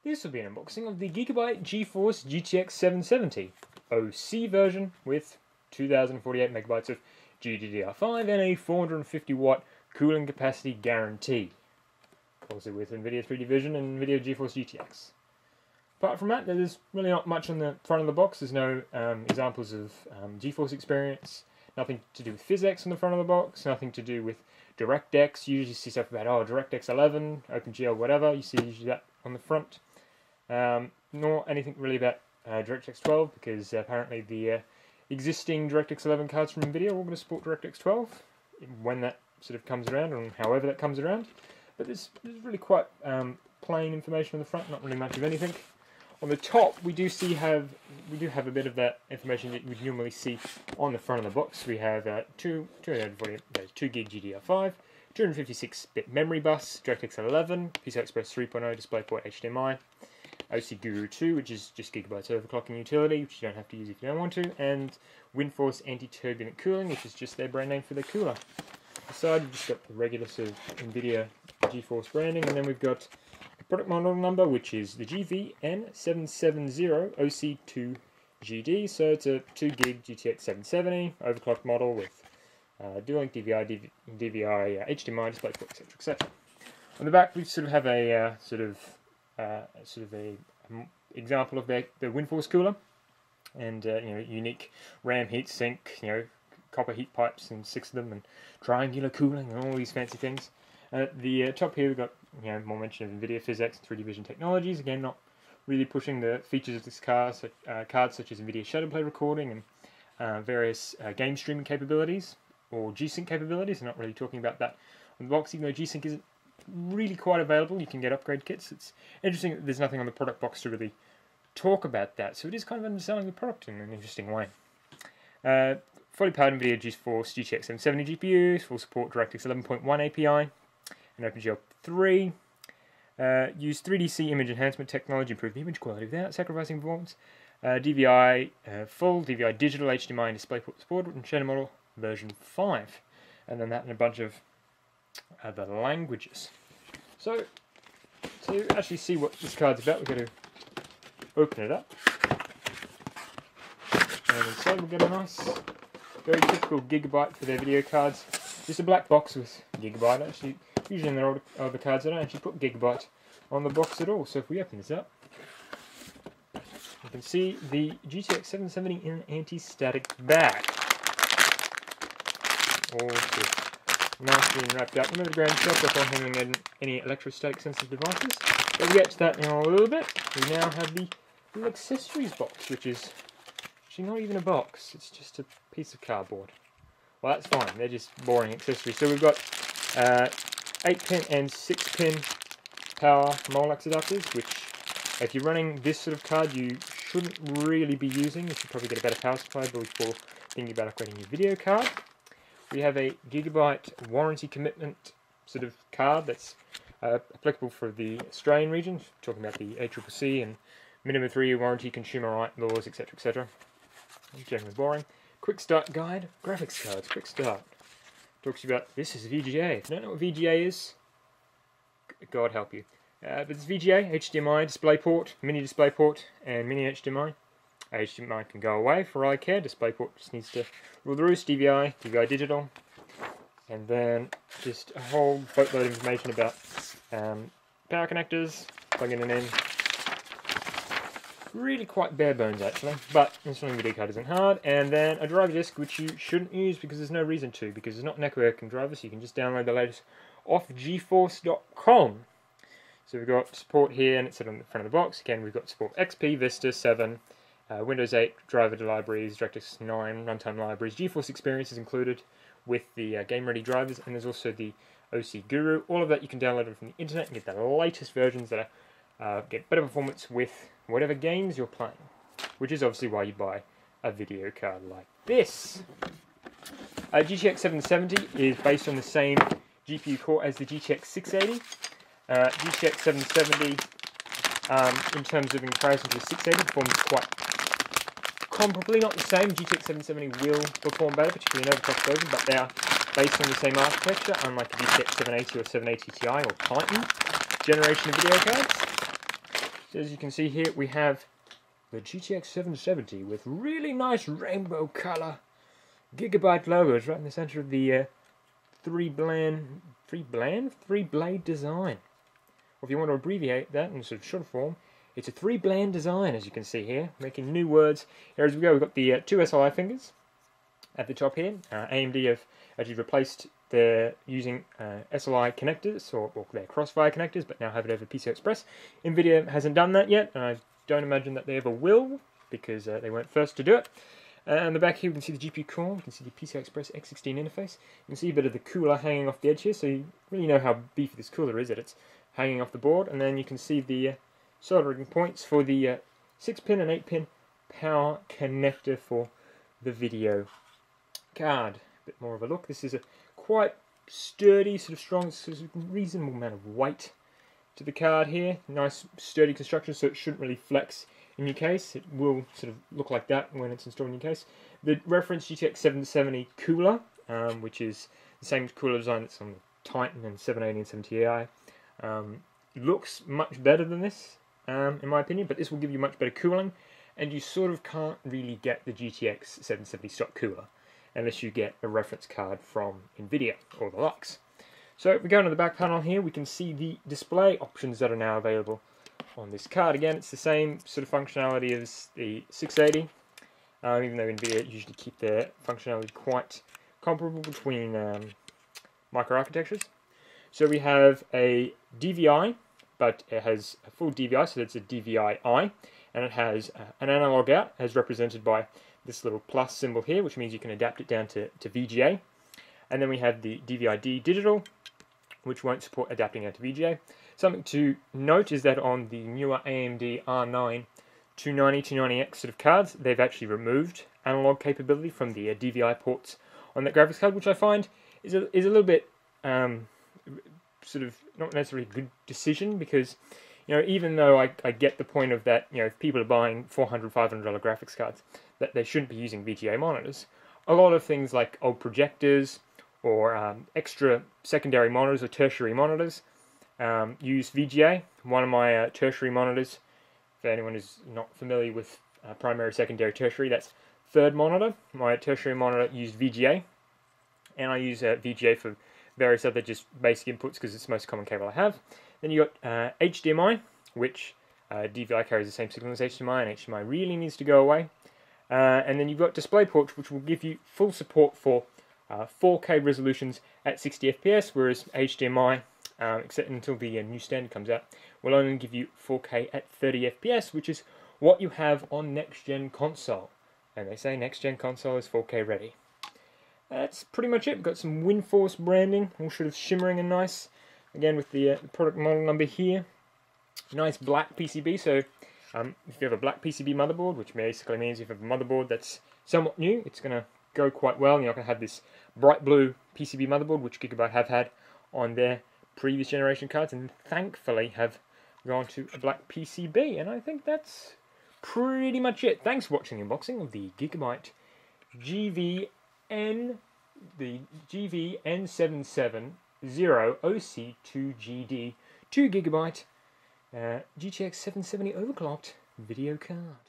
This will be an unboxing of the Gigabyte GeForce GTX 770 OC version with 2048 megabytes of GDDR5 and a 450 watt cooling capacity guarantee. Also with NVIDIA 3D Vision and NVIDIA GeForce GTX. Apart from that, there's really not much on the front of the box. There's no examples of GeForce experience, nothing to do with PhysX on the front of the box, nothing to do with Directx. You usually see stuff about, DirectX 11, OpenGL, whatever. You see usually that on the front. Nor anything really about DirectX 12, because apparently the existing DirectX 11 cards from NVIDIA are all going to support DirectX 12 when that sort of comes around, or however that comes around. But there's really quite plain information on the front, not really much of anything. On the top, we do have a bit of that information that you would normally see on the front of the box. We have 2 gig GDDR5, 256-bit memory bus, DirectX 11, PCI Express 3.0 DisplayPort HDMI, OC Guru 2, which is just Gigabyte's overclocking utility, which you don't have to use if you don't want to, and WindForce anti-turbulent cooling, which is just their brand name for their cooler. On the side, you've just got the regular sort of NVIDIA GeForce branding, and then we've got a product model number, which is the N770OC-2GD. So it's a 2 gig GTX 770 overclocked model with dual-link DVI, DVI, HDMI, DisplayPort, etc., etc. On the back, we sort of have a example of the WindForce cooler, and unique Ram Heatsink, copper heat pipes and 6 of them, and triangular cooling and all these fancy things. At the top here we've got more mention of NVIDIA PhysX and 3D Vision technologies. Again, not really pushing the features of this card, cards such as NVIDIA Shadowplay recording and various game streaming capabilities or G-Sync capabilities. I'm not really talking about that on the box, even though G-Sync isn't really quite available. You can get upgrade kits. It's interesting that there's nothing on the product box to really talk about that, so it is kind of underselling the product in an interesting way. Fully powered NVIDIA GeForce GTX 770 GPUs, full support DirectX 11.1 API and OpenGL 3. Use 3DC image enhancement technology, improve the image quality without sacrificing performance. DVI, full DVI digital HDMI and DisplayPort support, and shader model version 5. And then that in a bunch of other languages. So, to actually see what this card's about, we're going to open it up. And inside we'll get a nice, very typical Gigabyte for their video cards. Just a black box with Gigabyte. Actually, usually in their other cards, they don't actually put Gigabyte on the box at all. So if we open this up, you can see the GTX 770 in an anti-static bag. All sort of nicely and wrapped up. Remember the ground shelf before handling in any electrostatic sensitive devices. But we'll get to that in a little bit. We now have the little accessories box, which is actually not even a box. It's just a piece of cardboard. Well, that's fine. They're just boring accessories. So we've got 8-pin and 6-pin power Molex adapters, which if you're running this sort of card, you shouldn't really be using. You should probably get a better power supply before thinking about upgrading your video card. We have a Gigabyte warranty commitment sort of card that's applicable for the Australian region, talking about the ACCC and minimum 3-year warranty, consumer right laws, etc., etc. Generally boring. Quick start guide, graphics cards, quick start. Talks to you about, this is VGA. If you don't know what VGA is, God help you. But it's VGA, HDMI, DisplayPort, mini DisplayPort, and mini HDMI. HDMI can go away for all I care. DisplayPort just needs to rule the roost. DVI, DVI digital, and then just a whole boatload of information about power connectors, plugging it in. Really quite bare bones actually, but installing video card isn't hard. And then a driver disk, which you shouldn't use because there's no reason to, because it's not networking driver, so you can just download the latest off geforce.com. So we've got support here, and it's on the front of the box. Again, we've got support XP, Vista, 7, Windows 8 driver libraries, DirectX 9 runtime libraries, GeForce Experience is included with the game-ready drivers, and there's also the OC Guru. All of that you can download from the internet and get the latest versions that get better performance with whatever games you're playing, which is obviously why you buy a video card like this. GTX 770 is based on the same GPU core as the GTX 680. GTX 770, in terms of in comparison to the 680, performs quite comparably, not the same. GTX 770 will perform better, particularly in overclocked version, but they are based on the same architecture, unlike the GTX 780 or 780 Ti or Titan generation of video cards. So as you can see here, we have the GTX 770 with really nice rainbow colour Gigabyte logos right in the centre of the three-blade design. Or if you want to abbreviate that in sort of short form, it's a three-blade design, as you can see here, making new words. Here as we go, we've got the two SLI fingers at the top here. AMD have actually replaced their using SLI connectors, or their crossfire connectors, but now have it over PCI Express. NVIDIA hasn't done that yet, and I don't imagine that they ever will, because they weren't first to do it. On the back here, we can see the GPU core, we can see the PCI Express X16 interface. You can see a bit of the cooler hanging off the edge here, so you really know how beefy this cooler is, that it's hanging off the board. And then you can see the soldering points for the 6-pin and 8-pin power connector for the video card. A bit more of a look. This is a quite sturdy, sort of strong, sort of reasonable amount of weight to the card here. Nice sturdy construction, so it shouldn't really flex in your case. It will sort of look like that when it's installed in your case. The reference GTX 770 cooler, which is the same cooler design that's on the Titan and 780 and 770i, looks much better than this, in my opinion, but this will give you much better cooling, and you sort of can't really get the GTX 770 stock cooler unless you get a reference card from NVIDIA or the likes. So if we go into the back panel here, we can see the display options that are now available on this card. Again, it's the same sort of functionality as the 680, even though NVIDIA usually keep their functionality quite comparable between microarchitectures. So we have a DVI, but it has a full DVI, so that's a DVI-I, and it has an analog out, as represented by this little plus symbol here, which means you can adapt it down to VGA. And then we have the DVI-D digital, which won't support adapting out to VGA. Something to note is that on the newer AMD R9 290, 290X sort of cards, they've actually removed analog capability from the DVI ports on that graphics card, which I find is a little bit sort of not necessarily a good decision, because even though I get the point of that, if people are buying $400, $500 graphics cards, that they shouldn't be using VGA monitors. A lot of things like old projectors or extra secondary monitors or tertiary monitors use VGA. One of my tertiary monitors, for anyone who's not familiar with primary, secondary, tertiary, that's third monitor. My tertiary monitor used VGA, and I use VGA for various other just basic inputs because it's the most common cable I have. Then you got HDMI, which DVI carries the same signal as HDMI, and HDMI really needs to go away. And then you've got DisplayPort, which will give you full support for 4K resolutions at 60 FPS, whereas HDMI, except until the new standard comes out, will only give you 4K at 30 FPS, which is what you have on next-gen console. And they say next-gen console is 4K ready. That's pretty much it. We've got some WindForce branding, all sort of shimmering and nice. Again, with the product model number here. Nice black PCB, so if you have a black PCB motherboard, which basically means if you have a motherboard that's somewhat new, it's going to go quite well. You're not going to have this bright blue PCB motherboard, which Gigabyte have had on their previous generation cards, and thankfully have gone to a black PCB. And I think that's pretty much it. Thanks for watching the unboxing of the Gigabyte N770OC-2GD 2GB GTX 770 overclocked video card.